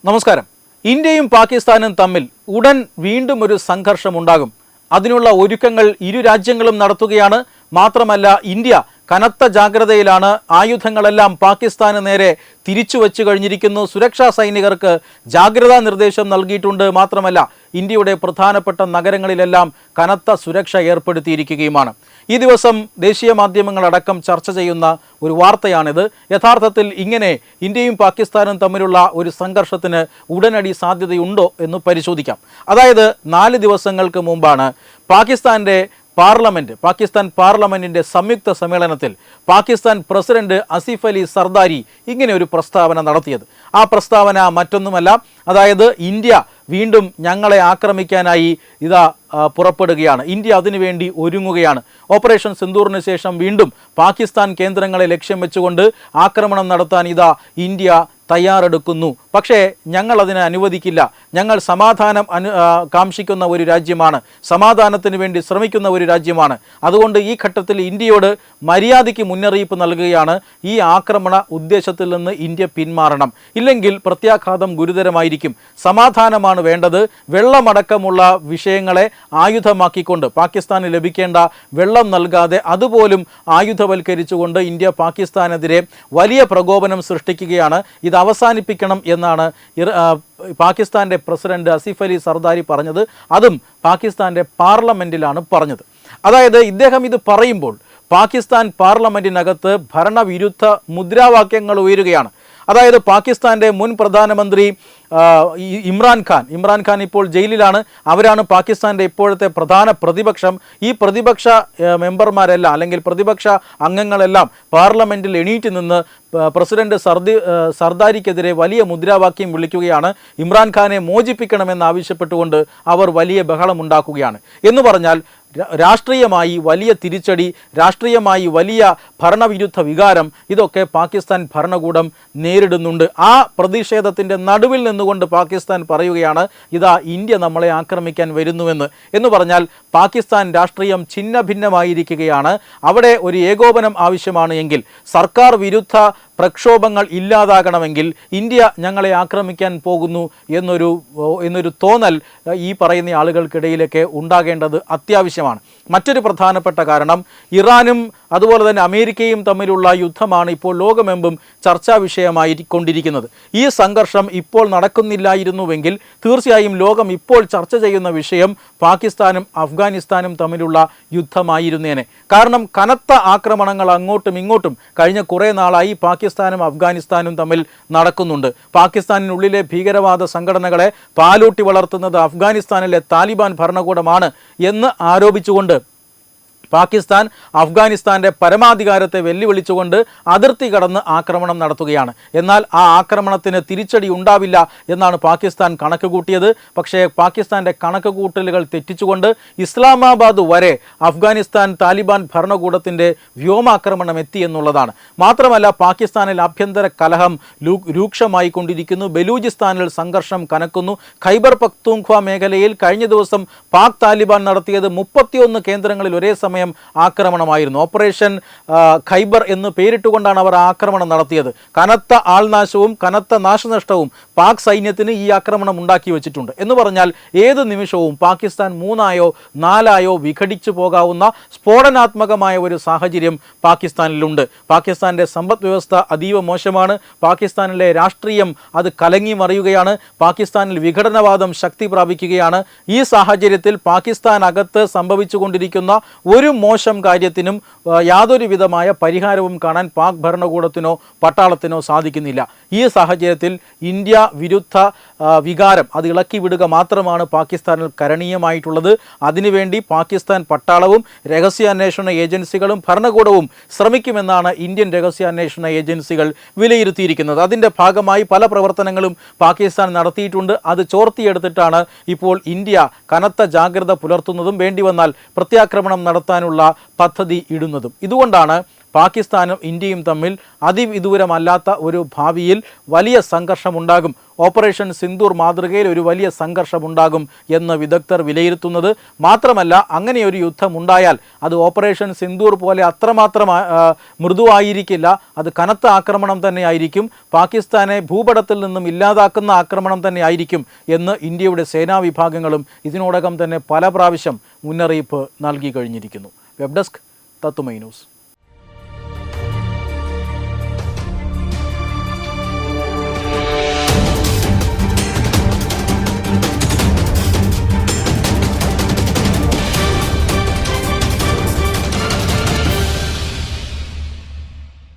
നമസ്കാരം. ഇന്ത്യയും പാകിസ്ഥാനും തമ്മിൽ ഉടൻ വീണ്ടും ഒരു സംഘർഷമുണ്ടാകും. അതിനുള്ള ഒരുക്കങ്ങൾ ഇരു രാജ്യങ്ങളും നടത്തുകയാണ്. മാത്രമല്ല, ഇന്ത്യ കനത്ത ജാഗ്രതയിലാണ്. ആയുധങ്ങളെല്ലാം പാകിസ്ഥാന് നേരെ തിരിച്ചു വച്ചു കഴിഞ്ഞിരിക്കുന്നു. സുരക്ഷാ സൈനികർക്ക് ജാഗ്രതാ നിർദ്ദേശം നൽകിയിട്ടുണ്ട്. മാത്രമല്ല, ഇന്ത്യയുടെ പ്രധാനപ്പെട്ട നഗരങ്ങളിലെല്ലാം കനത്ത സുരക്ഷ ഏർപ്പെടുത്തിയിരിക്കുകയുമാണ്. ഈ ദിവസം ദേശീയ മാധ്യമങ്ങളടക്കം ചർച്ച ചെയ്യുന്ന ഒരു വാർത്തയാണിത്. യഥാർത്ഥത്തിൽ ഇങ്ങനെ ഇന്ത്യയും പാകിസ്ഥാനും തമ്മിലുള്ള ഒരു സംഘർഷത്തിന് ഉടനടി സാധ്യതയുണ്ടോ എന്ന് പരിശോധിക്കാം. അതായത് 4 ദിവസങ്ങൾക്ക് മുമ്പാണ് പാകിസ്ഥാൻ പാർലമെന്റിന്റെ സംയുക്ത സമ്മേളനത്തിൽ പാകിസ്ഥാൻ പ്രസിഡന്റ് ആസിഫ് അലി സർദാരി ഇങ്ങനെ ഒരു പ്രസ്താവന നടത്തിയത്. ആ പ്രസ്താവന മറ്റൊന്നുമല്ല, അതായത് ഇന്ത്യ വീണ്ടും ഞങ്ങളെ ആക്രമിക്കാനായി പുറപ്പെടുകയാണ്. ഇന്ത്യ അതിനുവേണ്ടി ഒരുങ്ങുകയാണ്. ഓപ്പറേഷൻ സിന്ദൂറിന് ശേഷം വീണ്ടും പാകിസ്ഥാൻ കേന്ദ്രങ്ങളെ ലക്ഷ്യം വെച്ചുകൊണ്ട് ആക്രമണം നടത്താൻ ഇന്ത്യ തയ്യാറെടുക്കുന്നു. പക്ഷേ ഞങ്ങൾ അതിനെ അനുവദിക്കില്ല. ഞങ്ങൾ സമാധാനം കാംക്ഷിക്കുന്ന ഒരു രാജ്യമാണ്, സമാധാനത്തിന് വേണ്ടി ശ്രമിക്കുന്ന ഒരു രാജ്യമാണ്. അതുകൊണ്ട് ഈ ഘട്ടത്തിൽ ഇന്ത്യയോട് മര്യാദയ്ക്ക് മുന്നറിയിപ്പ് നൽകുകയാണ്. ഈ ആക്രമണ ഉദ്ദേശത്തിൽ നിന്ന് ഇന്ത്യ പിന്മാറണം, ഇല്ലെങ്കിൽ പ്രത്യാഘാതം ഗുരുതരമായിരിക്കും. സമാധാനമാണ് വേണ്ടത്. വെള്ളമടക്കമുള്ള വിഷയങ്ങളെ ആയുധമാക്കിക്കൊണ്ട് പാകിസ്ഥാന് ലഭിക്കേണ്ട വെള്ളം നൽകാതെ അതുപോലും ആയുധവൽക്കരിച്ചുകൊണ്ട് ഇന്ത്യ പാകിസ്ഥാനെതിരെ വലിയ പ്രകോപനം സൃഷ്ടിക്കുകയാണ്. ഇത് അവസാനിപ്പിക്കണം എന്നാണ് പാകിസ്ഥാന്റെ പ്രസിഡന്റ് ആസിഫ് അലി സർദാരി പറഞ്ഞത്. അതും പാകിസ്ഥാന്റെ പാർലമെന്റിലാണ് പറഞ്ഞത്. അതായത് ഇദ്ദേഹം ഇത് പറയുമ്പോൾ പാകിസ്ഥാൻ പാർലമെന്റിനകത്ത് ഭരണവിരുദ്ധ മുദ്രാവാക്യങ്ങൾ ഉയരുകയാണ്. അതായത് പാകിസ്ഥാന്റെ മുൻ പ്രധാനമന്ത്രി ഇമ്രാൻഖാൻ ഇപ്പോൾ ജയിലിലാണ്. അവരാണ് പാകിസ്ഥാന്റെ ഇപ്പോഴത്തെ പ്രധാന പ്രതിപക്ഷം. ഈ പ്രതിപക്ഷ മെമ്പർമാരെല്ലാം അല്ലെങ്കിൽ പ്രതിപക്ഷ അംഗങ്ങളെല്ലാം പാർലമെന്റിൽ എണീറ്റ് നിന്ന് പ്രസിഡന്റ് സർദാരിക്കെതിരെ വലിയ മുദ്രാവാക്യം വിളിക്കുകയാണ്. ഇമ്രാൻഖാനെ മോചിപ്പിക്കണമെന്ന് ആവശ്യപ്പെട്ടുകൊണ്ട് അവർ വലിയ ബഹളമുണ്ടാക്കുകയാണ്. എന്ന് പറഞ്ഞാൽ രാഷ്ട്രീയമായി വലിയ തിരിച്ചടി, രാഷ്ട്രീയമായി വലിയ ഭരണവിരുദ്ധ വികാരം ഇതൊക്കെ പാകിസ്ഥാൻ ഭരണകൂടം നേരിടുന്നുണ്ട്. ആ പ്രതിഷേധത്തിൻ്റെ നടുവിൽ നിന്നുകൊണ്ട് പാകിസ്ഥാൻ പറയുകയാണ്, ഇന്ത്യ നമ്മളെ ആക്രമിക്കാൻ വരുന്നുവെന്ന്. എന്ന് പറഞ്ഞാൽ പാകിസ്ഥാൻ രാഷ്ട്രീയം ഛിന്ന ഭിന്നമായിരിക്കുകയാണ്. അവിടെ ഒരു ഏകോപനം ആവശ്യമാണ് എങ്കിൽ, സർക്കാർ വിരുദ്ധ പ്രക്ഷോഭങ്ങൾ ഇല്ലാതാകണമെങ്കിൽ ഇന്ത്യ ഞങ്ങളെ ആക്രമിക്കാൻ പോകുന്നു എന്നൊരു തോന്നൽ ഈ പറയുന്ന ആളുകൾക്കിടയിലൊക്കെ ഉണ്ടാകേണ്ടത് അത്യാവശ്യമാണ്. മറ്റൊരു പ്രധാനപ്പെട്ട കാരണം, ഇറാനും അതുപോലെ തന്നെ അമേരിക്കയും തമ്മിലുള്ള യുദ്ധമാണ് ഇപ്പോൾ ലോകമെമ്പും ചർച്ചാ വിഷയമായി കൊണ്ടിരിക്കുന്നത്. ഈ സംഘർഷം ഇപ്പോൾ നടക്കുന്നില്ലായിരുന്നുവെങ്കിൽ തീർച്ചയായും ലോകം ഇപ്പോൾ ചർച്ച ചെയ്യുന്ന വിഷയം പാകിസ്ഥാനും അഫ്ഗാനിസ്ഥാനും തമ്മിലുള്ള യുദ്ധമായിരുന്നേനെ. കാരണം കനത്ത ആക്രമണങ്ങൾ അങ്ങോട്ടും ഇങ്ങോട്ടും കഴിഞ്ഞ കുറേ നാളായി പാകിസ്ഥാനും അഫ്ഗാനിസ്ഥാനും തമ്മിൽ നടക്കുന്നുണ്ട്. പാകിസ്ഥാനിനുള്ളിലെ ഭീകരവാദ സംഘടനകളെ പാലൂട്ടി വളർത്തുന്നത് അഫ്ഗാനിസ്ഥാനിലെ താലിബാൻ ഭരണകൂടമാണ് എന്ന് ആരോപിച്ചുകൊണ്ട് പാകിസ്ഥാൻ അഫ്ഗാനിസ്ഥാൻ്റെ പരമാധികാരത്തെ വെല്ലുവിളിച്ചുകൊണ്ട് അതിർത്തി കടന്ന് ആക്രമണം നടത്തുകയാണ്. എന്നാൽ ആ ആക്രമണത്തിന് തിരിച്ചടി ഉണ്ടാവില്ല എന്നാണ് പാകിസ്ഥാൻ കണക്ക് കൂട്ടിയത്. പക്ഷേ പാകിസ്ഥാൻ്റെ കണക്ക് കൂട്ടലുകൾ തെറ്റിച്ചുകൊണ്ട് ഇസ്ലാമാബാദ് വരെ അഫ്ഗാനിസ്ഥാൻ താലിബാൻ ഭരണകൂടത്തിൻ്റെ വ്യോമാക്രമണം എത്തി എന്നുള്ളതാണ്. മാത്രമല്ല, പാകിസ്ഥാനിൽ ആഭ്യന്തര കലഹം രൂക്ഷമായി കൊണ്ടിരിക്കുന്നു. ബലൂചിസ്ഥാനിൽ സംഘർഷം കനക്കുന്നു. ഖൈബർ പഖ്തൂൺഖ്വ മേഖലയിൽ കഴിഞ്ഞ ദിവസം പാക് താലിബാൻ നടത്തിയത് 31 കേന്ദ്രങ്ങളിൽ ഒരേ സമയം ആക്രമണമായിരുന്നു. ഓപ്പറേഷൻ ഖൈബർ എന്ന് പേരിട്ടുകൊണ്ടാണ് അവർ ആക്രമണം നടത്തിയത്. കനത്ത ആൾനാശവും കനത്ത നാശനഷ്ടവും പാക് സൈന്യത്തിന് ഈ ആക്രമണം ഉണ്ടാക്കി വെച്ചിട്ടുണ്ട്. എന്ന് പറഞ്ഞാൽ ഏത് നിമിഷവും പാകിസ്ഥാൻ 3ആയോ 4ആയോ വിഘടിച്ചു പോകാവുന്ന സ്ഫോടനാത്മകമായ ഒരു സാഹചര്യം പാകിസ്ഥാനിലുണ്ട്. പാകിസ്ഥാന്റെ സമ്പദ് വ്യവസ്ഥ അതീവ മോശമാണ്. പാകിസ്ഥാനിലെ രാഷ്ട്രീയം അത് കലങ്ങി മറിയുകയാണ്. പാകിസ്ഥാനിൽ വിഘടനവാദം ശക്തി പ്രാപിക്കുകയാണ്. ഈ സാഹചര്യത്തിൽ പാകിസ്ഥാനകത്ത് സംഭവിച്ചുകൊണ്ടിരിക്കുന്ന ഒരു മോശം കാര്യത്തിനും യാതൊരു വിധമായ പരിഹാരവും കാണാൻ പാക് ഭരണകൂടത്തിനോ പട്ടാളത്തിനോ സാധിക്കുന്നില്ല. ഈ സാഹചര്യത്തിൽ ഇന്ത്യ വിരുദ്ധ വികാരം അത് ഇളക്കി വിടുക മാത്രമാണ് പാകിസ്ഥാനിൽ കരണീയമായിട്ടുള്ളത്. അതിനുവേണ്ടി പാകിസ്ഥാൻ പട്ടാളവും രഹസ്യാന്വേഷണ ഏജൻസികളും ഭരണകൂടവും ശ്രമിക്കുമെന്നാണ് ഇന്ത്യൻ രഹസ്യാന്വേഷണ ഏജൻസികൾ വിലയിരുത്തിയിരിക്കുന്നത്. അതിൻ്റെ ഭാഗമായി പല പ്രവർത്തനങ്ങളും പാകിസ്ഥാൻ നടത്തിയിട്ടുണ്ട്. അത് ചോർത്തിയെടുത്തിട്ടാണ് ഇപ്പോൾ ഇന്ത്യ കനത്ത ജാഗ്രത പുലർത്തുന്നതും വേണ്ടി വന്നാൽ പ്രത്യാക്രമണം നടത്താനുള്ള പദ്ധതി ഇടുന്നതും. ഇതുകൊണ്ടാണ് പാകിസ്ഥാനും ഇന്ത്യയും തമ്മിൽ അതിവിദൂരമല്ലാത്ത ഒരു ഭാവിയിൽ വലിയ സംഘർഷമുണ്ടാകും. ഓപ്പറേഷൻ സിന്ദൂർ മാതൃകയിൽ ഒരു വലിയ സംഘർഷമുണ്ടാകും എന്ന് വിദഗ്ധർ വിലയിരുത്തുന്നത്. മാത്രമല്ല, അങ്ങനെയൊരു യുദ്ധമുണ്ടായാൽ അത് ഓപ്പറേഷൻ സിന്ദൂർ പോലെ അത്രമാത്രം മൃദുവായിരിക്കില്ല. അത് കനത്ത ആക്രമണം തന്നെയായിരിക്കും. പാകിസ്ഥാനെ ഭൂപടത്തിൽ നിന്നും ഇല്ലാതാക്കുന്ന ആക്രമണം തന്നെയായിരിക്കും എന്ന് ഇന്ത്യയുടെ സേനാ വിഭാഗങ്ങളും ഇതിനോടകം തന്നെ പല പ്രാവശ്യം മുന്നറിയിപ്പ് നൽകി കഴിഞ്ഞിരിക്കുന്നു. വെബ് ഡെസ്ക് തത്തുമൈ ന്യൂസ്.